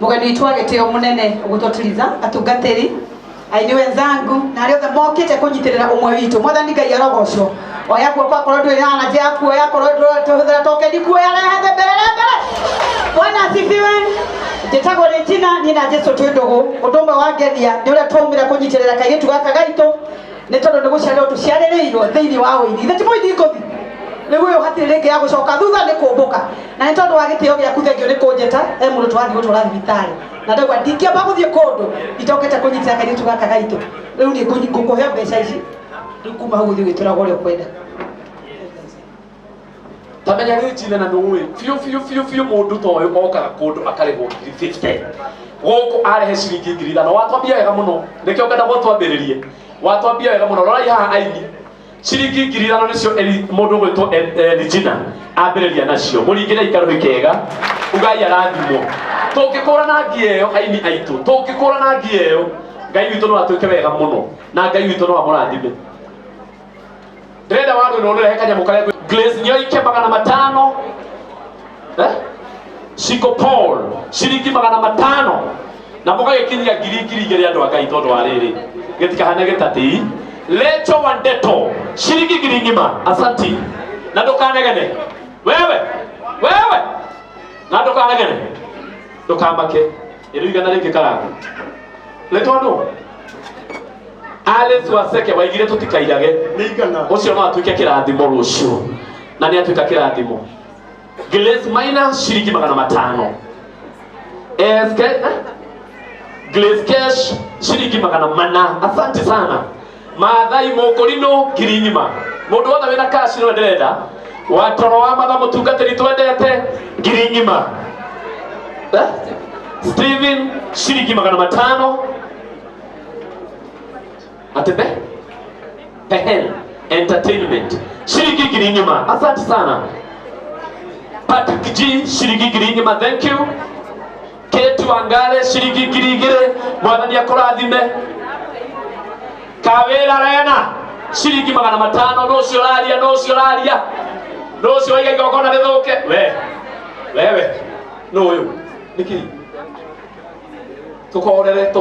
Mugeni wetu agitio munene ugutotiriza atungatiri aini wenzangu na arĩa othe mokite kunyitirira umwe witu mwathani Ngai arogocwo oya guoko akorwo ndwĩ na njia kuoya akorwo tuhũthĩra tokeni kuoya rehe mbere Bwana asifiwe. Njĩtagwo Regina ni na Jesu twĩ ndũgũ ũndũ ũmwe wangenia nĩ ũrĩa twaumĩra kunyitirira kairĩtu gaka gaitũ nĩ tondũ nĩ gũciarĩrwo tũciarĩrĩirwo thĩinĩ wa ũini ithe ti mũini ngũthi nĩguo hatirĩ rĩngĩ ya gũcoka thutha nĩ kũmbũka na nĩ tondũ wa gĩtĩo gĩaku thengio nĩ kũnjĩta mũndũ twathiĩ gũtwara thibitarĩ na ndagwa ndingĩamba gũthiĩ kũndũ itokete kũnyitĩra kairĩtu gaka gaitũ rĩu nĩ ngũkũhe mbeca ici rĩu kuma hau gũthiĩ gwĩtũraga ũrĩa ũkwenda tamenya Regina na nũĩ biũ mũndũ ta ũyũ okaga kũndũ akarĩhwo 50 gũkũ arehe ciringi 5,000 watwambia wega mũno nĩkĩo ngenda gwatwambĩrĩrie watwambia wega mũno rorai haha aini ciringi 5,000 nĩcio mũndũ gwĩtwo Regina ambĩrĩria nacio mũringĩre ikarũhi kega ugai arathimwo tũngĩkũra na ngi ĩyo aini aitũ tũngĩkũra na ngi ĩyo Ngai witũ no atuĩke wega mũno na Ngai witũ no amũrathime ndĩrenda warũ no ũrehe kanyamũ karĩa Grace Nyoike 500 Shiko Paul ciringi 500 na mũgagĩkinyia ngiri igĩrĩ andũ a Ngai tondũ wa rĩrĩ gĩtikahane gĩtatĩ Lecho Wandeto shilingi 1,000 asanti na ndukanegene wewe na ndukanegene ndukamake irigana rĩngĩ karagu Leto no Alice Waseke waigire tutikairage nĩigana ũcio no atuĩke kĩrathimo rũciũ na nĩ atuĩka kĩrathimo Grace Maina shilingi 500 SK Grace Cash shilingi 400 asante sana Maathai Mokorino 1,000 mundu wothe wina cash no ndirenda watoro wa matha mutungatiri twendete 1,000 Steven shilingi 500 atebe Pehen Entertainment shilingi 1,000 asante sana Patrick G shilingi 1,000 thank you Ketu Angale shilingi 2,000 mwathani akũrathime Kawela Rena shilingi 500 no cio waiga igongona rĩthũke wewe no ũyũ niki tuhorere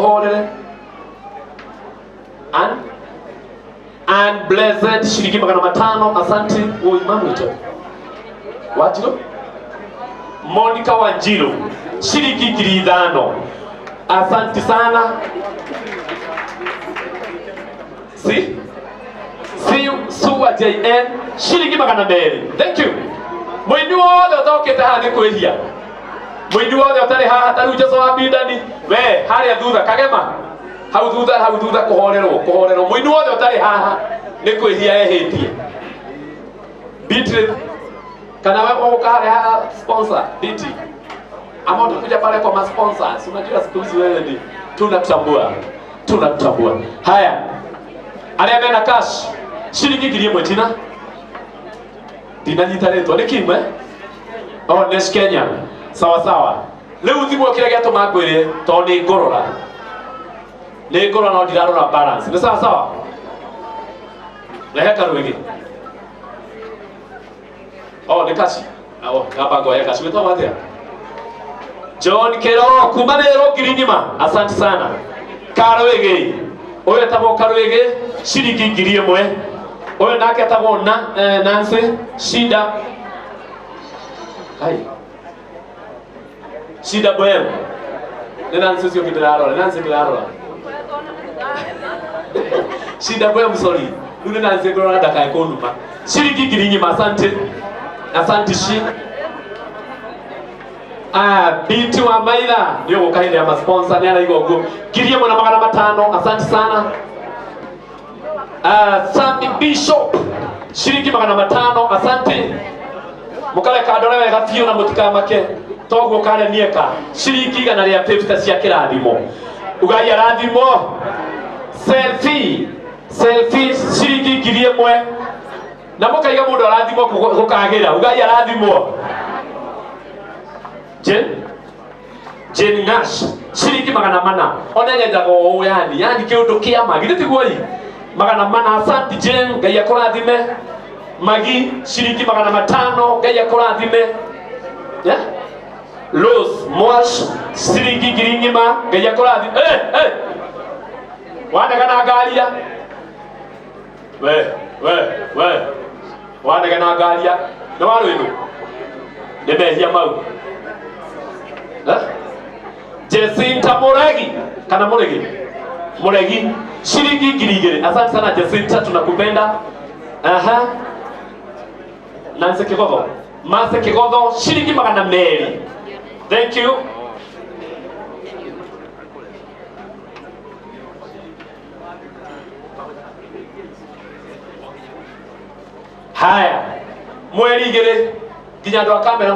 and blessed shilingi 500 asante oi mamwito watiro Monica Wanjiru shilingi 5,000 asante sana Suwa JN shilingi 200 thank you mwini wothe utokete haha nĩ kwĩhia mwini wothe ũtarĩ haha tarĩu Jesu wa bindani we harĩa thutha kagema hau thutha kũhorerwo mwini wothe ũtarĩ haha nĩ kwĩhia ehĩtie Beatrice kana wewe ukaharĩa haha sponsor DT ama utakuja pale kwa sponsors unajua siku hizi wewe ni tunakutambua haya arĩa mena cash shilingi 1,000 tina dinanyitarĩtwo nĩ kimwe Honest Kenya sawa rĩu thimũ kĩrĩa gĩatũma ngwĩre tondũ nĩ ngorora no ndirarora balance nĩ sawa rehe karũĩgĩ nĩ kaci kamba ngoya kaci wĩtagwo atĩa John Kero kuma Meru 1,000 asante sana karũĩgĩ Oyo etagwo Karũĩgĩ shilingi 1,000 oyo nake etagwo Nancy Shida Shida Boem nĩ Nancy ũcio kĩndĩrarora Nancy ndĩrarora Shida Boem sorry rĩu nĩ Nancy ngorora ndakae kũnuma shilingi 1,000 asante shi Binti wa Maila ndio gũkahĩrĩa ya sponsor nĩ araigua ũguo 1,500 asante sana Sammy Bishop shilingi 500 asante mukale kadore wega biũ na mũtikamake toguo kare nieka shilingi 150 cia kĩrathimo ugai arathimo selfie shilingi 1,000 na mũkaiga mũndũ arathimo gũkagĩra ugai arathimo Jen Nash shilingi 400 ona nyendaga ũũ yani kĩũndũ kĩa magi nĩtiguoi 400 asante Jen Ngai akũrathime Magi shilingi 500 Ngai akũrathime Yeah? Rose Mwash ciringi ngiri ng'ima Ngai akũrathi. Wanegana ngaria. We. Wanegana ngaria. Nĩ warũinũ. Nĩ mehia mau. Jacinta Muregi kana Muregi shilingi ngiri igĩrĩ. Asante sana Jacinta, tunakupenda. Nancy Kigodho shilingi 200. Thank you. Haya, mweri igĩrĩ nginya andũ a kamera